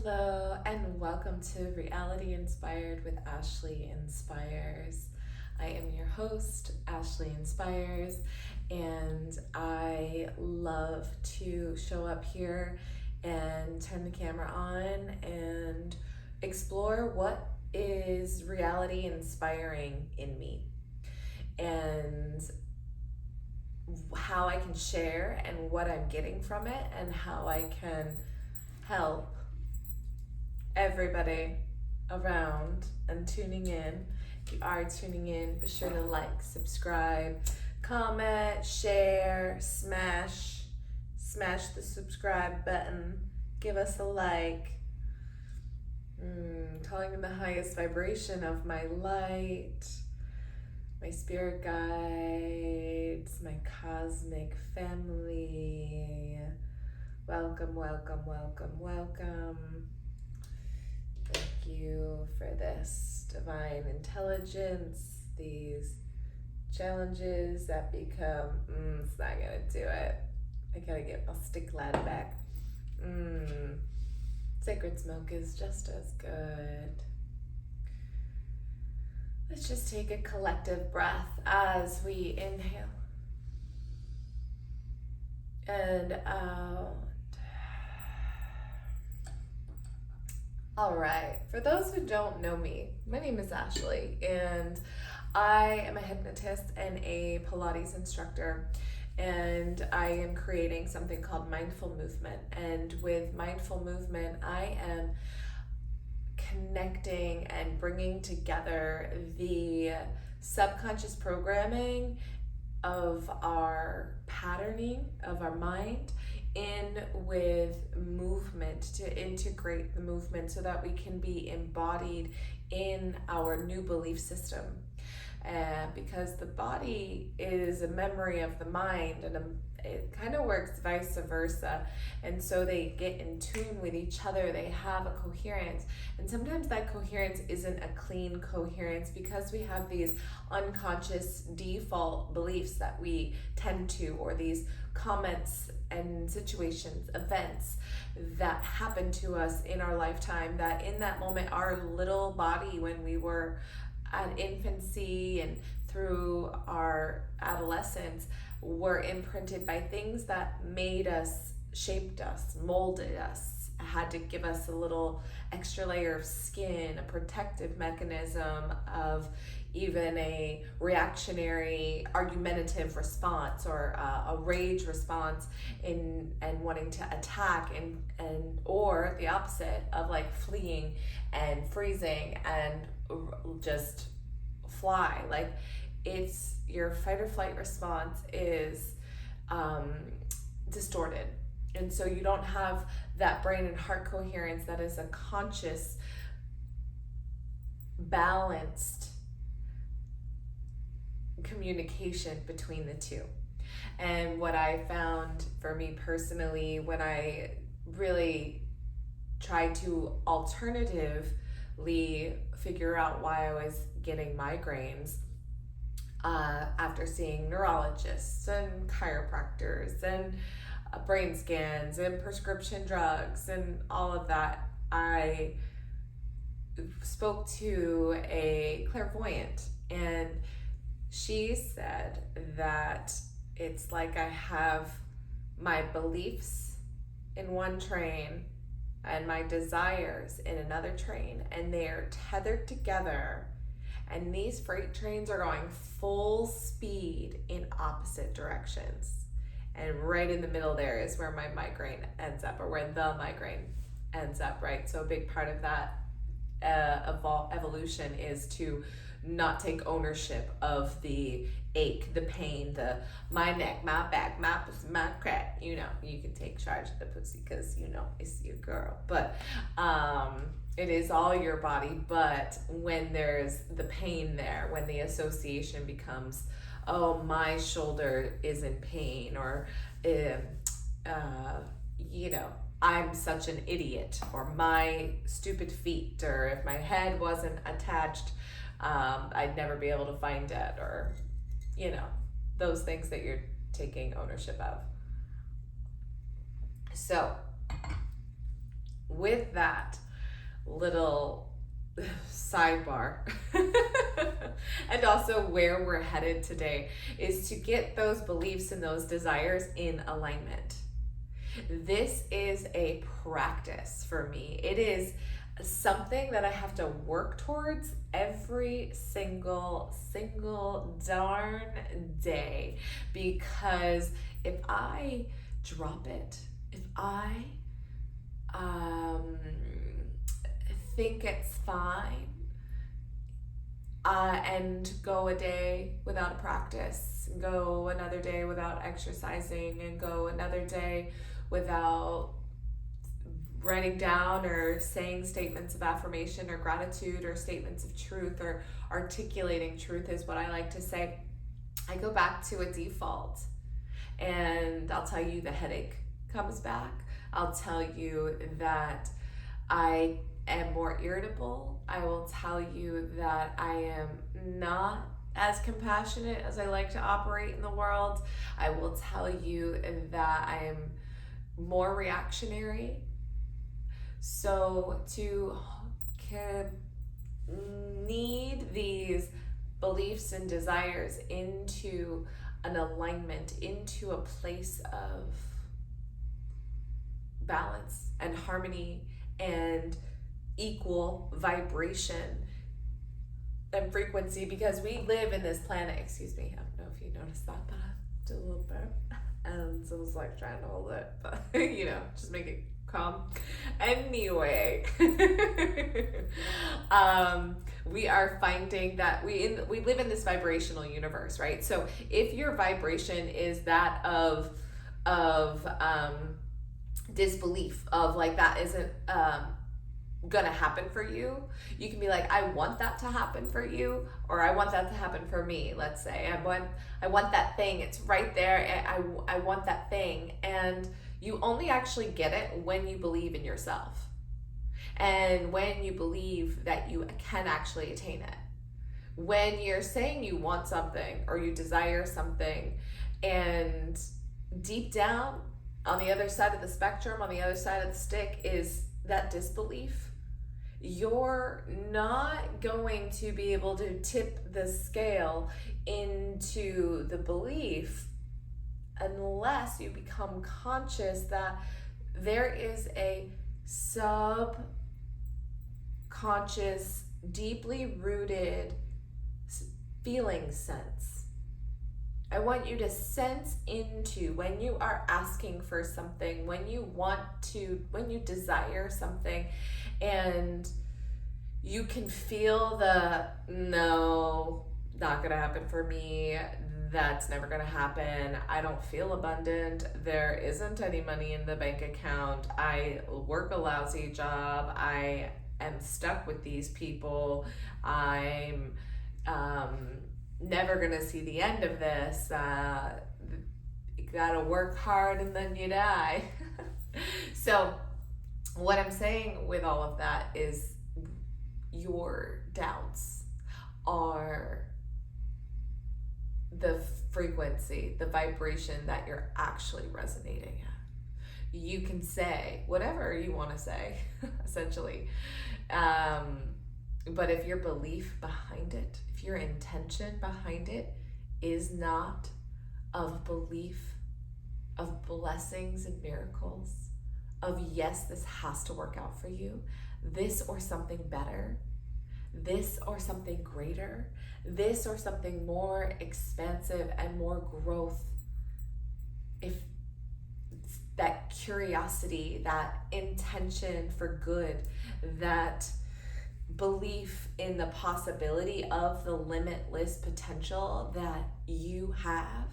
Hello, and welcome to Reality Inspired with Ashley Inspyrz. I am your host, Ashley Inspyrz, and I love to show up here and turn the camera on and explore what is reality inspiring in me and how I can share and what I'm getting from it and how I can help everybody around and tuning in. If you are tuning in, be sure to like, subscribe, comment, share, smash the subscribe button, give us a like. Calling in the highest vibration of my light, my spirit guides, my cosmic family. Welcome, welcome, welcome, welcome. Thank you for this divine intelligence, these challenges that become, it's not gonna do it. I gotta get my stick ladder back. Sacred smoke is just as good. Let's just take a collective breath as we inhale and out. All right, for those who don't know me, my name is Ashley, and I am a hypnotist and a Pilates instructor, and I am creating something called mindful movement. And with mindful movement, I am connecting and bringing together the subconscious programming of our patterning of our mind in with movement, to integrate the movement so that we can be embodied in our new belief system. Because the body is a memory of the mind, and it kind of works vice versa, and so they get in tune with each other. They have a coherence, and sometimes that coherence isn't a clean coherence because we have these unconscious default beliefs that we tend to, or these comments and situations, events that happen to us in our lifetime, that in that moment our little body, when we were at infancy and through our adolescence, were imprinted by things that made us, shaped us, molded us, had to give us a little extra layer of skin, a protective mechanism of even a reactionary argumentative response, or a rage response and wanting to attack, and or the opposite of like fleeing and freezing and just fly. Like, it's your fight or flight response is distorted, and so you don't have that brain and heart coherence that is a conscious, balanced communication between the two. And what I found for me personally, when I really tried to alternatively figure out why I was getting migraines, after seeing neurologists and chiropractors and brain scans and prescription drugs and all of that, I spoke to a clairvoyant, and she said that it's like I have my beliefs in one train and my desires in another train, and they are tethered together, and these freight trains are going full speed in opposite directions, and right in the middle there is where my migraine ends up, or where the migraine ends up, right? So a big part of that evolution is to not take ownership of the ache, the pain, my neck, my back, my crack. You know, you can take charge of the pussy because you know it's your girl. But it is all your body. But when there's the pain there, when the association becomes, oh, my shoulder is in pain, or you know, I'm such an idiot, or my stupid feet, or if my head wasn't attached, I'd never be able to find it, or, you know, those things that you're taking ownership of. So with that little sidebar and also where we're headed today is to get those beliefs and those desires in alignment. This is a practice for me. It is something that I have to work towards every single darn day, because if I drop it, if I think it's fine and go a day without a practice, go another day without exercising, and go another day without writing down or saying statements of affirmation or gratitude or statements of truth or articulating truth, is what I like to say, I go back to a default. And I'll tell you, the headache comes back. I'll tell you that I am more irritable. I will tell you that I am not as compassionate as I like to operate in the world. I will tell you that I am more reactionary. So to need these beliefs and desires into an alignment, into a place of balance and harmony and equal vibration and frequency, because we live in this planet, excuse me, I don't know if you noticed that, but I did a little bit, and so I was like trying to hold it, but you know, just make it calm. Anyway, we are finding that we live in this vibrational universe, right? So if your vibration is that of disbelief, of like that isn't gonna happen for you, you can be like, I want that to happen for you, or I want that to happen for me. Let's say I want that thing, it's right there, and I want that thing, and you only actually get it when you believe in yourself, and when you believe that you can actually attain it. When you're saying you want something or you desire something, and deep down on the other side of the spectrum, on the other side of the stick, is that disbelief, you're not going to be able to tip the scale into the belief unless you become conscious that there is a subconscious, deeply rooted feeling sense. I want you to sense into when you are asking for something, when you desire something, and you can feel the, no, not gonna happen for me, that's never gonna happen, I don't feel abundant, there isn't any money in the bank account, I work a lousy job, I am stuck with these people, I'm never gonna see the end of this, you gotta work hard and then you die. So what I'm saying with all of that is your doubts are the frequency, the vibration that you're actually resonating at. You can say whatever you want to say, essentially. But if your belief behind it, if your intention behind it is not of belief, of blessings and miracles, of yes, this has to work out for you, this or something better, this or something greater, this or something more expansive and more growth, if that curiosity, that intention for good, that belief in the possibility of the limitless potential that you have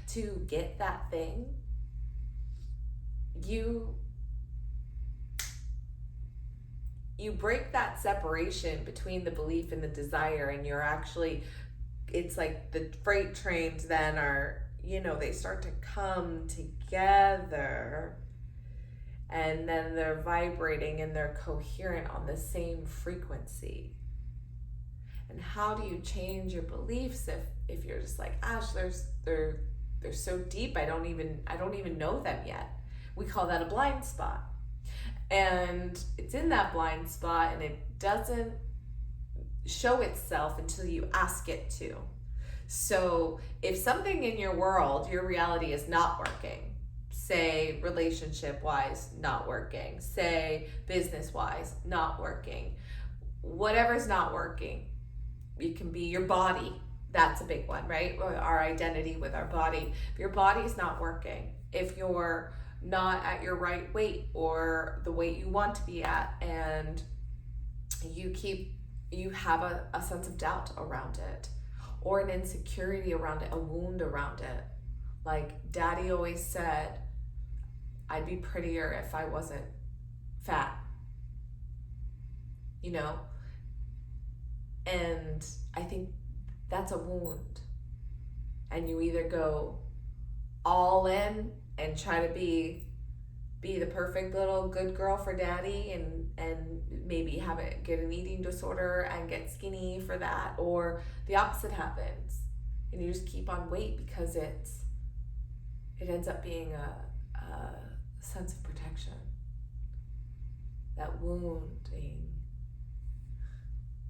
to get that thing, you break that separation between the belief and the desire, and you're actually, it's like the freight trains then are, you know, they start to come together, and then they're vibrating and they're coherent on the same frequency. And how do you change your beliefs if you're just like, Ash, they're so deep, I don't even know them yet? We call that a blind spot. And it's in that blind spot, and it doesn't show itself until you ask it to. So if something in your world, your reality is not working, say relationship wise, not working, say business wise, not working, whatever's not working, it can be your body. That's a big one, right? Our identity with our body. If your body's not working, if you're not at your right weight or the weight you want to be at, and you have a sense of doubt around it, or an insecurity around it, a wound around it. Like daddy always said, I'd be prettier if I wasn't fat, you know? And I think that's a wound. And you either go all in and try to be the perfect little good girl for daddy, and maybe get an eating disorder and get skinny for that, or the opposite happens and you just keep on weight because it ends up being a sense of protection. That wounding,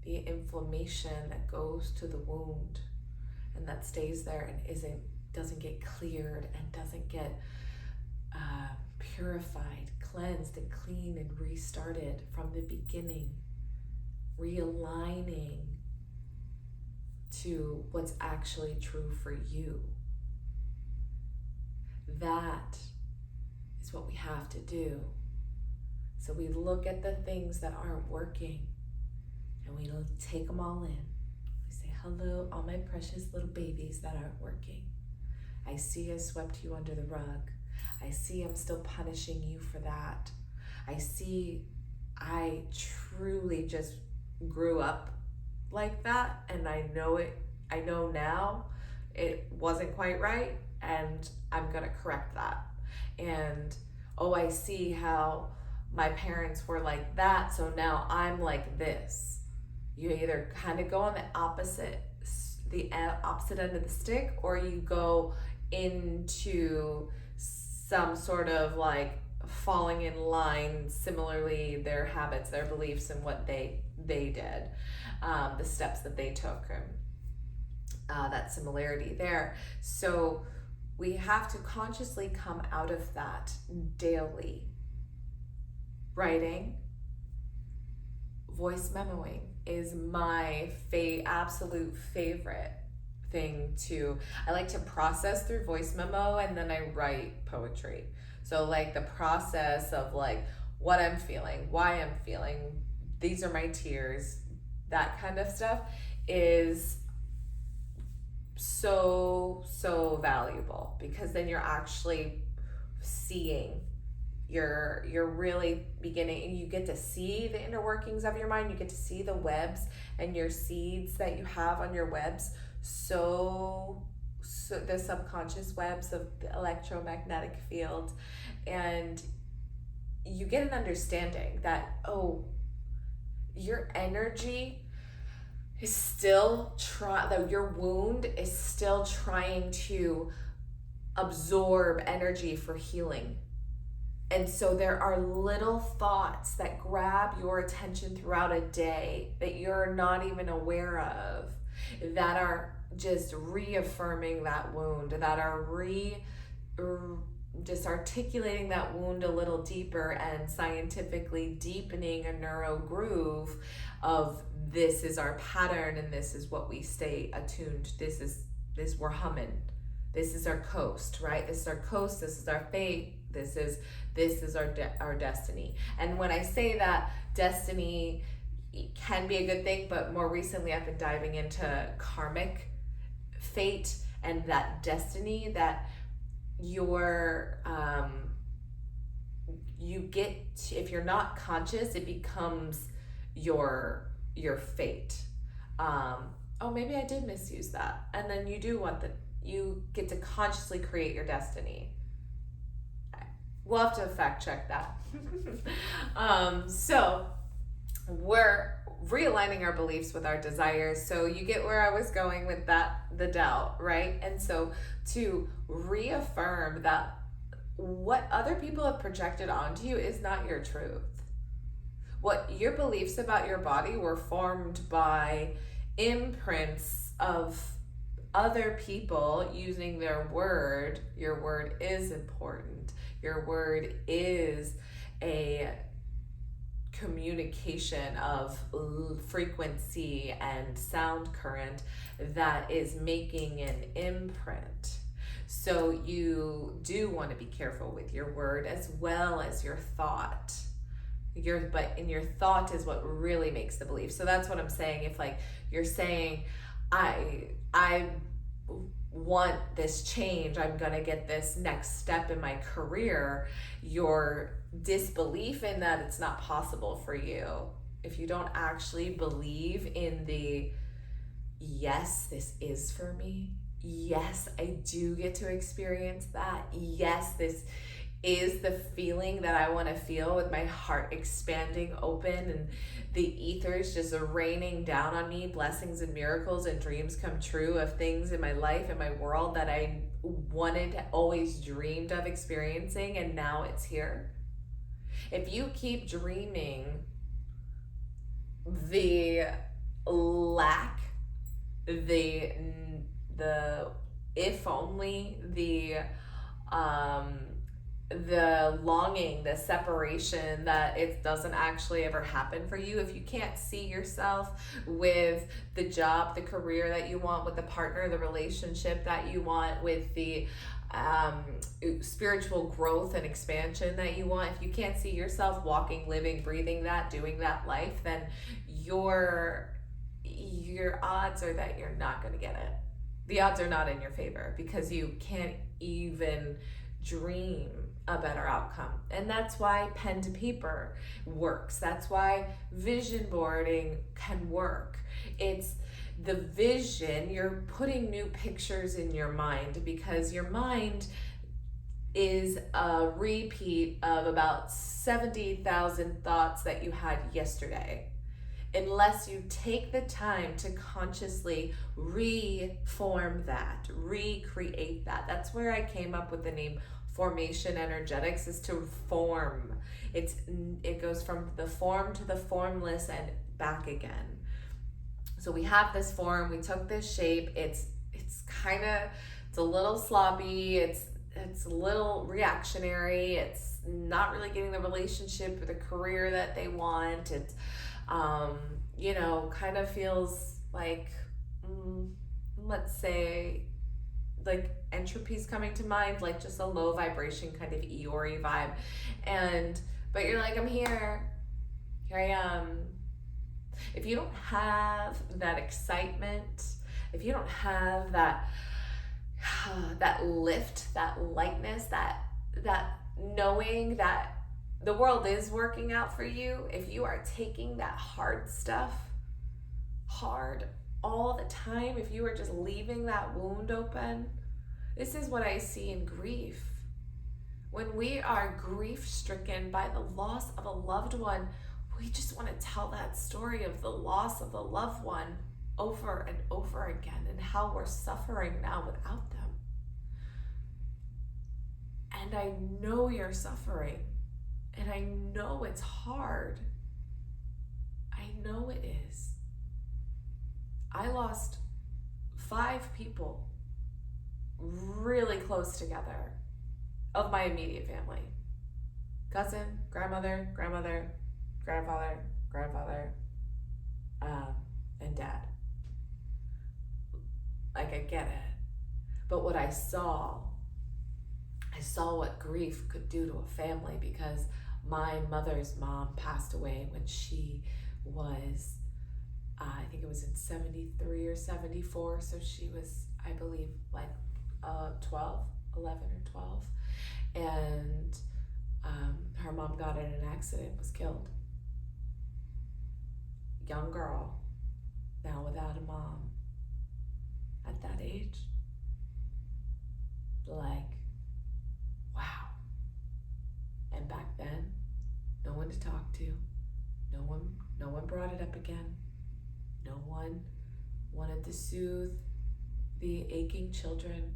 the inflammation that goes to the wound and that stays there and doesn't get cleared and doesn't get purified, cleansed, and cleaned and restarted from the beginning, realigning to what's actually true for you. That is what we have to do. So we look at the things that aren't working and we take them all in. We say, hello, all my precious little babies that aren't working. I see I swept you under the rug. I see I'm still punishing you for that. I see I truly just grew up like that, and I know now it wasn't quite right, and I'm gonna correct that. And I see how my parents were like that, so now I'm like this. You either kind of go on the opposite end of the stick, or you go into some sort of like falling in line, similarly their habits, their beliefs, and what they did, the steps that they took, and that similarity there. So we have to consciously come out of that daily. Writing, voice memoing is my absolute favorite thing to. I like to process through voice memo, and then I write poetry. So like the process of like what I'm feeling, why I'm feeling, these are my tears, that kind of stuff is so valuable, because then you're actually seeing, you're really beginning, and you get to see the inner workings of your mind. You get to see the webs and your seeds that you have on your webs. So the subconscious webs of the electromagnetic field, and you get an understanding that your energy is still your wound is still trying to absorb energy for healing. And so there are little thoughts that grab your attention throughout a day that you're not even aware of, that are just reaffirming that wound, that are just articulating that wound a little deeper and scientifically deepening a neuro groove of, this is our pattern and this is what we stay attuned. This we're humming. This is our coast, right? This is our coast. This is our fate. This is our destiny. And when I say that, destiny can be a good thing, but more recently I've been diving into karmic fate and that destiny that you get to, if you're not conscious, it becomes your fate. Maybe I did misuse that. And then you get to consciously create your destiny. We'll have to fact check that. So we're realigning our beliefs with our desires. So you get where I was going with that, the doubt, right? And so to reaffirm that what other people have projected onto you is not your truth. What your beliefs about your body were formed by imprints of other people using their word. Your word is important. Your word is a communication of frequency and sound current that is making an imprint. So you do want to be careful with your word as well as your thought. But in your thought is what really makes the belief. So that's what I'm saying. If like you're saying, I want this change, I'm gonna get this next step in my career, your disbelief in that it's not possible for you, if you don't actually believe in the yes, this is for me, yes, I do get to experience that, yes, this is the feeling that I want to feel, with my heart expanding open and the ethers just raining down on me, blessings and miracles and dreams come true of things in my life and my world that I wanted, always dreamed of experiencing, and now it's here. If you keep dreaming the lack, the if only, the longing, the separation, that it doesn't actually ever happen for you, if you can't see yourself with the job, the career that you want, with the partner, the relationship that you want, with the spiritual growth and expansion that you want, if you can't see yourself walking, living, breathing that, doing that life, then your odds are that you're not going to get it. The odds are not in your favor, because you can't even dream a better outcome. And that's why pen to paper works. That's why vision boarding can work. It's the vision, you're putting new pictures in your mind, because your mind is a repeat of about 70,000 thoughts that you had yesterday. Unless you take the time to consciously reform that, recreate that. That's where I came up with the name formationenergetix, is to form. It goes from the form to the formless and back again. So we have this form, we took this shape, it's a little sloppy, it's a little reactionary, it's not really getting the relationship or the career that they want. It's kind of feels like, let's say, like entropy's coming to mind, like just a low vibration kind of Eeyore vibe. But you're like, I'm here I am. If you don't have that excitement, if you don't have that lift, that lightness, that knowing that the world is working out for you, if you are taking that hard stuff hard all the time, if you are just leaving that wound open, this is what I see in grief. When we are grief stricken by the loss of a loved one, we just want to tell that story of the loss of the loved one over and over again, and how we're suffering now without them. And I know you're suffering, and I know it's hard. I know it is. I lost 5 people really close together of my immediate family. Cousin, grandmother, grandfather, and dad. Like, I get it. But what I saw what grief could do to a family, because my mother's mom passed away when she was, I think it was in 73 or 74. So she was, I believe, like 11 or 12. And her mom got in an accident, was killed. Young girl, now without a mom. At that age, like, wow. And back then, no one to talk to. No one brought it up again. No one wanted to soothe the aching children.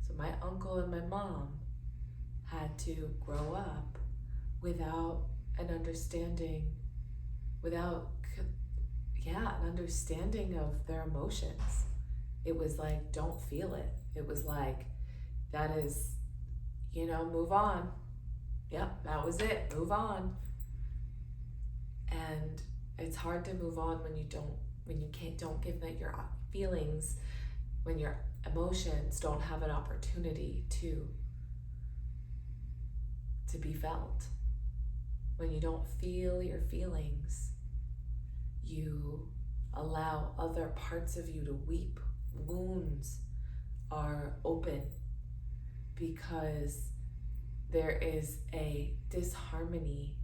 So my uncle and my mom had to grow up without an understanding, without, an understanding of their emotions. It was like, don't feel it. It was like, that is, move on. Yep, that was it, move on. And it's hard to move on when you don't give that your feelings, when your emotions don't have an opportunity to be felt. When you don't feel your feelings, you allow other parts of you to weep. Wounds are open because there is a disharmony,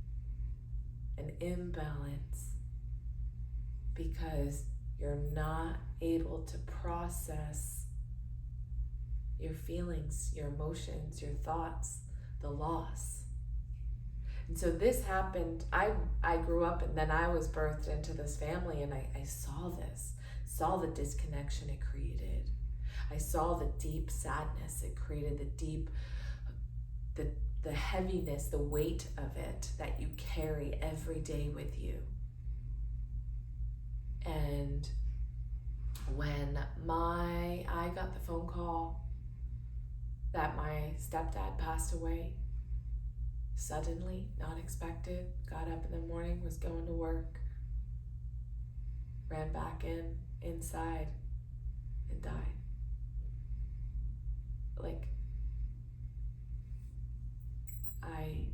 an imbalance, because you're not able to process your feelings, your emotions, your thoughts, the loss. And so this happened. I grew up, and then I was birthed into this family, and I saw the disconnection it created. I saw the deep sadness it created, the heaviness, the weight of it that you carry every day with you. And when I got the phone call that my stepdad passed away, suddenly, not expected, got up in the morning, was going to work, ran back inside, and died. Like, I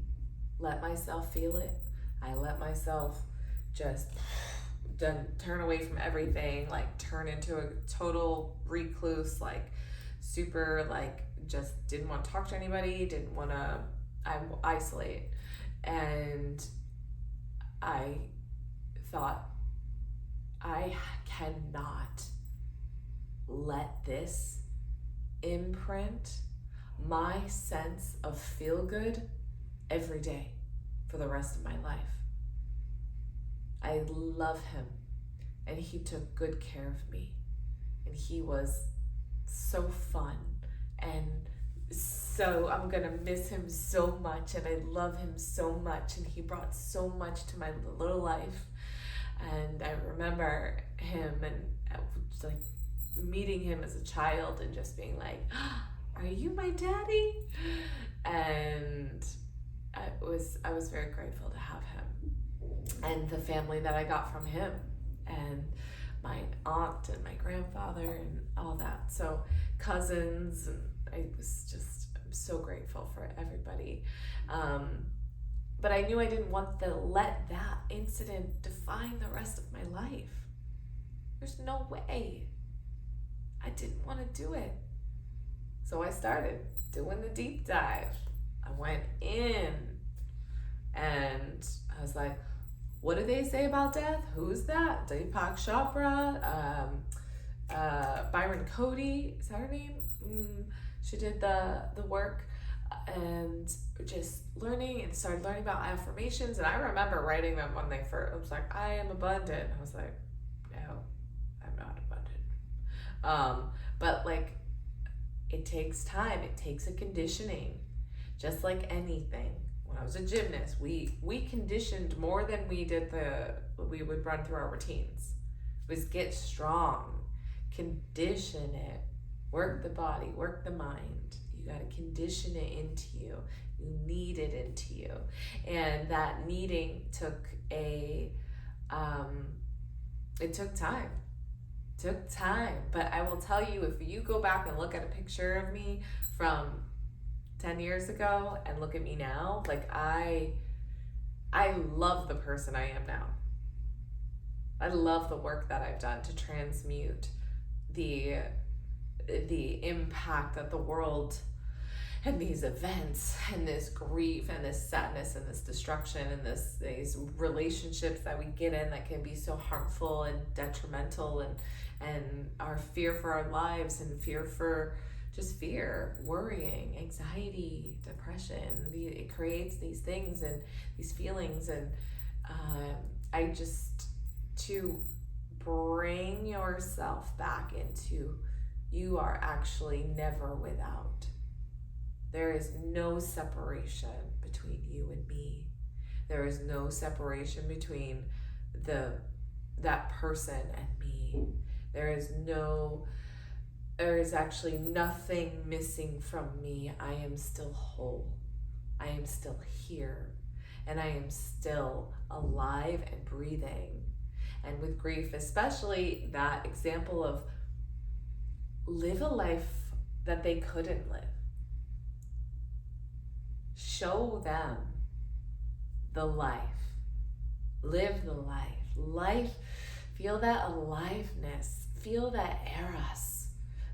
let myself feel it. I let myself just turn away from everything, like turn into a total recluse, like super, like just didn't want to talk to anybody, didn't want to isolate. And I thought, I cannot let this imprint my sense of feel good every day for the rest of my life. I love him, and he took good care of me, and he was so fun, and so I'm gonna miss him so much, and I love him so much, and he brought so much to my little life. And I remember him, and like meeting him as a child and just being like, are you my daddy? And I was very grateful to have him and the family that I got from him, and my aunt and my grandfather and all that. So cousins, and I'm so grateful for everybody. But I knew I didn't want to let that incident define the rest of my life. There's no way. I didn't want to do it. So I started doing the deep dive. I went in and I was like, what do they say about death? Who's that? Deepak Chopra, Byron Cody, is that her name? She did the work, and just learning, and started learning about affirmations. And I remember writing them when they first, I was like, I am abundant. I was like, no, I'm not abundant. But like, it takes time. It takes a conditioning, just like anything. When I was a gymnast, we conditioned more than we would run through our routines. It was get strong, condition it, work the body, work the mind. You got to condition it into you. You need it into you. And that needing took it took time. But I will tell you, if you go back and look at a picture of me from 10 years ago and look at me now, like I love the person I am now. I love the work that I've done to transmute the impact that the world and these events and this grief and this sadness and this destruction and these relationships that we get in that can be so harmful and detrimental, and our fear for our lives and fear, worrying, anxiety, depression. It creates these things and these feelings, and to bring yourself back into, you are actually never without. There is no separation between you and me. There is no separation between that person and me. There is actually nothing missing from me. I am still whole. I am still here. And I am still alive and breathing. And with grief, especially that example of live a life that they couldn't live. Show them the life. Live the life. Feel that aliveness. Feel that eros.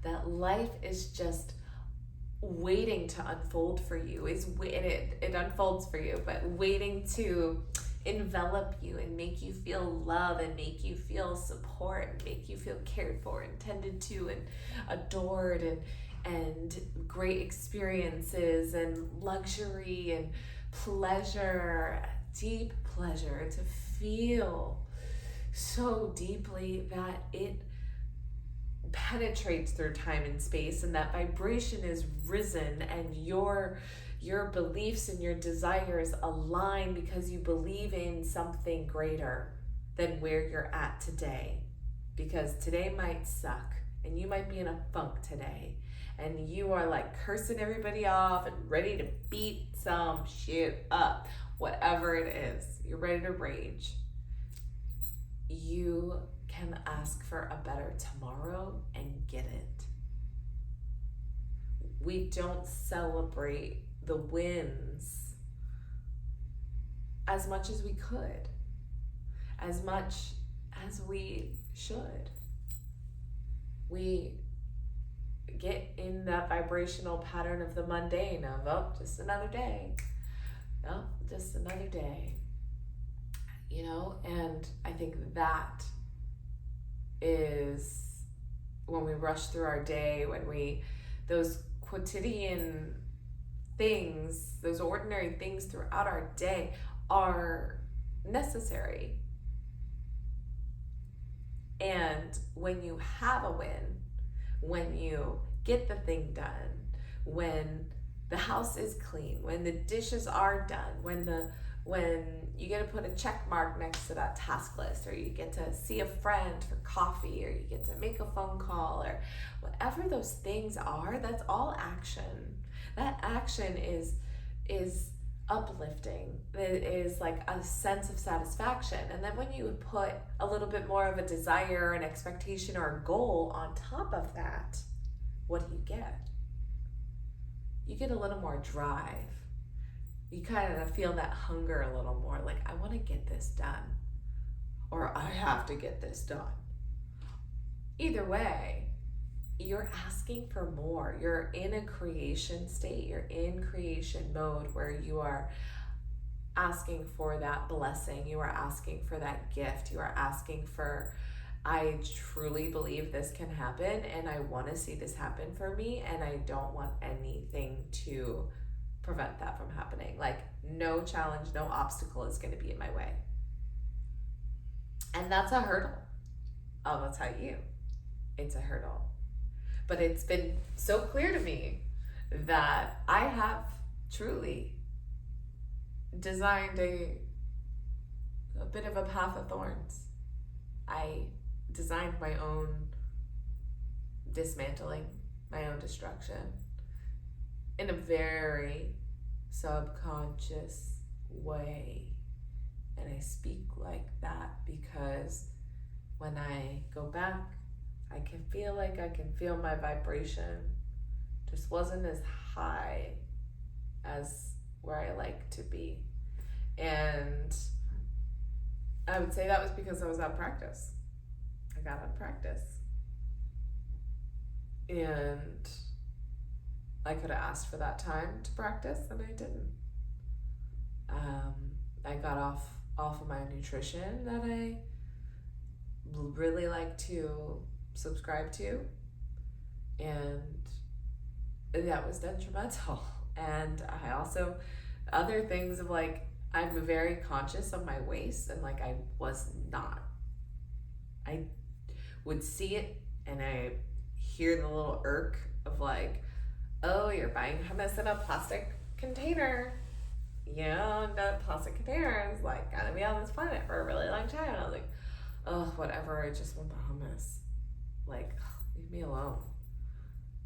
That life is just waiting to unfold for you. It unfolds for you, but waiting to envelop you and make you feel love and make you feel support and make you feel cared for and tended to and adored and great experiences and luxury and pleasure, deep pleasure, to feel so deeply that it penetrates through time and space, and that vibration is risen, and your beliefs and your desires align because you believe in something greater than where you're at today. Because today might suck and you might be in a funk today and you are like cursing everybody off and ready to beat some shit up, whatever it is, you're ready to rage. You can ask for a better tomorrow and get it. We don't celebrate the wins as much as we could, as much as we should. We get in that vibrational pattern of the mundane of, oh, just another day. Oh, just another day. You know, and I think that is when we rush through our day, those quotidian things, those ordinary things throughout our day are necessary. And when you have a win, when you get the thing done, when the house is clean, when the dishes are done, when you get to put a check mark next to that task list, or you get to see a friend for coffee, or you get to make a phone call, or whatever those things are, that's all action. That action is uplifting. It is like a sense of satisfaction. And then when you put a little bit more of a desire, an expectation, or a goal on top of that, what do you get? You get a little more drive. You kind of feel that hunger a little more, like, I want to get this done, or I have to get this done. Either way, you're asking for more. You're in a creation state. You're in creation mode where you are asking for that blessing. You are asking for that gift. You are asking for, I truly believe this can happen, and I want to see this happen for me, and I don't want anything to prevent that from happening. Like, no challenge, no obstacle is going to be in my way. And that's a hurdle. I'll tell you, it's a hurdle. But it's been so clear to me that I have truly designed a bit of a path of thorns. I designed my own dismantling, my own destruction, in a very subconscious way. And I speak like that because when I go back, I can feel my vibration just wasn't as high as where I like to be. And I would say that was because I was out of practice. I got out of practice. And I could have asked for that time to practice, and I didn't. I got off of my nutrition that I really like to subscribe to, and that was detrimental. And I also, other things of like, I'm very conscious of my waist, and like I was not. I would see it and I hear the little irk of like, Oh, you're buying hummus in a plastic container. That plastic container is like gonna be on this planet for a really long time. And I was like, oh, whatever, I just want the hummus. Like, leave me alone.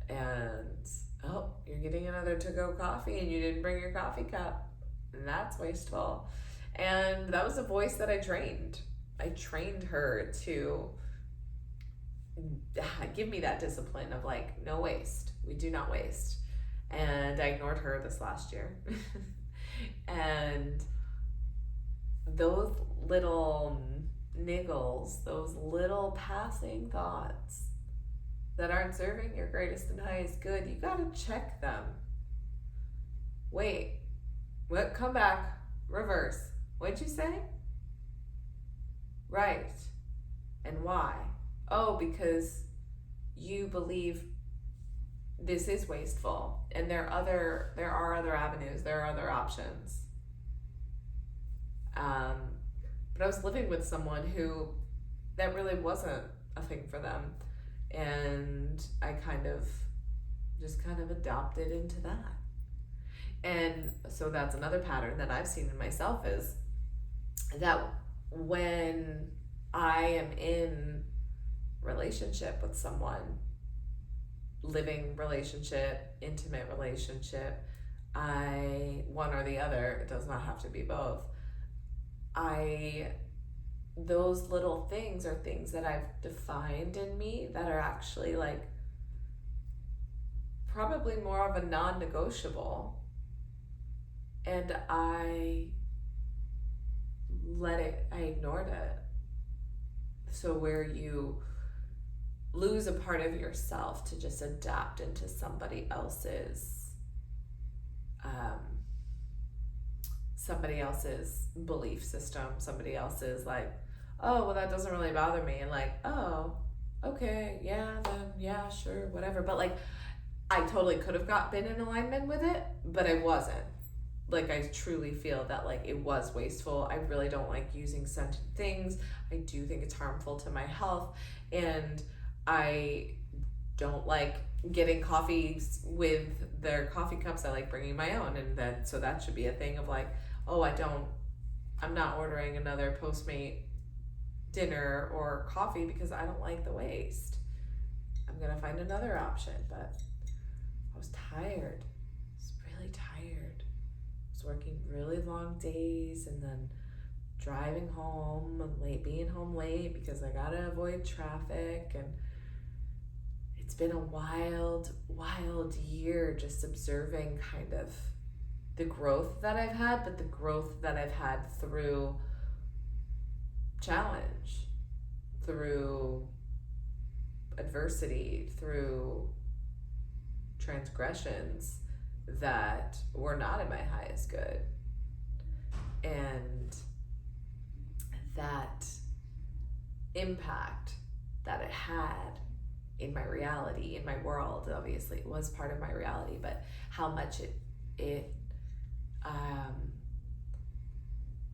And oh, you're getting another to-go coffee and you didn't bring your coffee cup. And that's wasteful. And that was a voice that I trained. I trained her to give me that discipline of like, no waste. We do not waste. And I ignored her this last year. And those little niggles, those little passing thoughts that aren't serving your greatest and highest good, you gotta check them. Wait, what? Come back, reverse. What'd you say? Right. And why? Oh, because you believe this is wasteful, and there are other avenues, there are other options. But I was living with someone who that really wasn't a thing for them, and I kind of adopted into that. And so that's another pattern that I've seen in myself, is that when I am in relationship with someone, living relationship, intimate relationship, one or the other, it does not have to be both, those little things are things that I've defined in me that are actually like probably more of a non-negotiable, and I ignored it. So where you lose a part of yourself to just adapt into somebody else's belief system, somebody else's like, oh, well, that doesn't really bother me, and like, oh, okay, yeah, then yeah, sure, whatever. But like, I totally could have been in alignment with it, but I wasn't. Like, I truly feel that like it was wasteful. I really don't like using scented things. I do think it's harmful to my health, and I don't like getting coffees with their coffee cups. I like bringing my own, and then so that should be a thing of like, oh, I'm not ordering another Postmate dinner or coffee because I don't like the waste. I'm gonna find another option. But I was tired. I was really tired. I was working really long days, and then driving home late, being home late because I gotta avoid traffic. And it's been a wild year just observing kind of the growth that I've had, but the growth that I've had through challenge, through adversity, through transgressions that were not in my highest good. And that impact that it had in my reality, in my world, obviously it was part of my reality, but how much it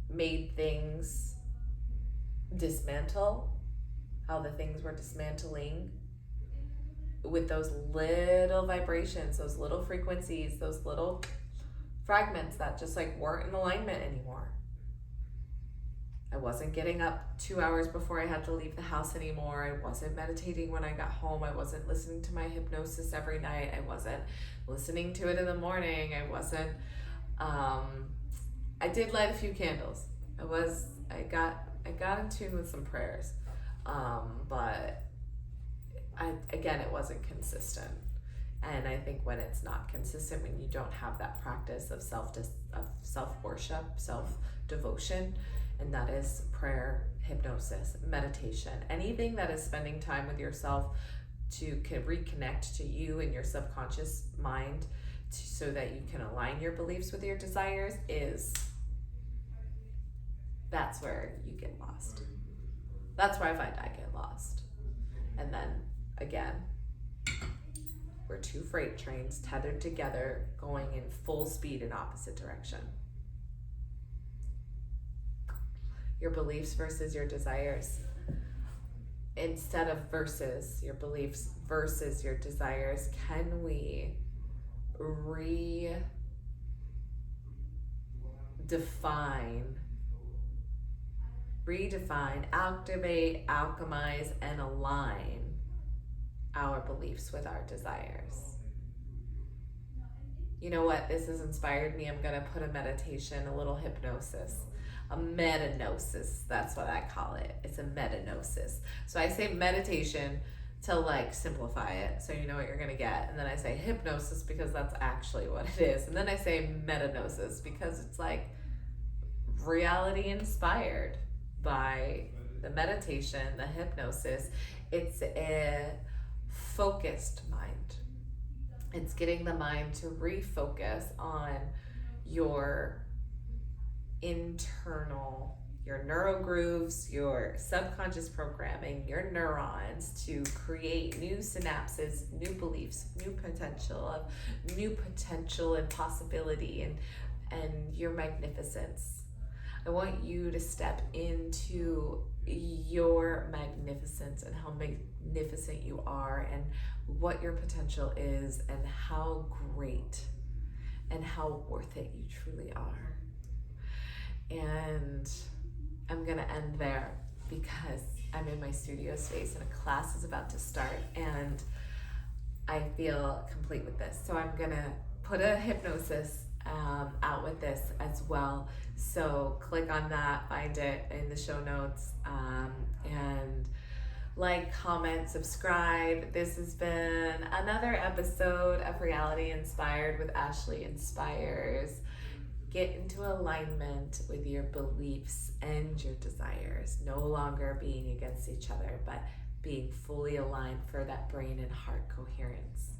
made things dismantle, how the things were dismantling with those little vibrations, those little frequencies, those little fragments that just like weren't in alignment anymore. I wasn't getting up 2 hours before I had to leave the house anymore. I wasn't meditating when I got home. I wasn't listening to my hypnosis every night. I wasn't listening to it in the morning. I wasn't, I did light a few candles. I got in tune with some prayers. But it wasn't consistent. And I think when it's not consistent, when you don't have that practice of self-worship, self-devotion, and that is prayer, hypnosis, meditation, anything that is spending time with yourself to reconnect to you and your subconscious mind so that you can align your beliefs with your desires, that's where you get lost. That's where I find I get lost. And then again, we're two freight trains tethered together going in full speed in opposite direction. Your beliefs versus your desires. Instead of versus your beliefs versus your desires, can we redefine, activate, alchemize, and align our beliefs with our desires. You know what? This has inspired me. I'm going to put a meditation, a little hypnosis, a metanosis. That's what I call it. It's a metanosis. So I say meditation to like simplify it so you know what you're going to get. And then I say hypnosis because that's actually what it is. And then I say metanosis because it's like reality inspired by the meditation, the hypnosis. It's a focused mind. It's getting the mind to refocus on your internal, your neurogrooves, your subconscious programming, your neurons, to create new synapses, new beliefs, new potential and possibility, and your magnificence. I want you to step into your magnificence and how magnificent you are and what your potential is and how great and how worth it you truly are. And I'm gonna end there because I'm in my studio space and a class is about to start and I feel complete with this. So I'm gonna put a hypnosis out with this as well. So click on that, find it in the show notes, and like, comment, subscribe. This has been another episode of Reality Inspired with Ashley Inspyrz. Get into alignment with your beliefs and your desires, no longer being against each other, but being fully aligned for that brain and heart coherence.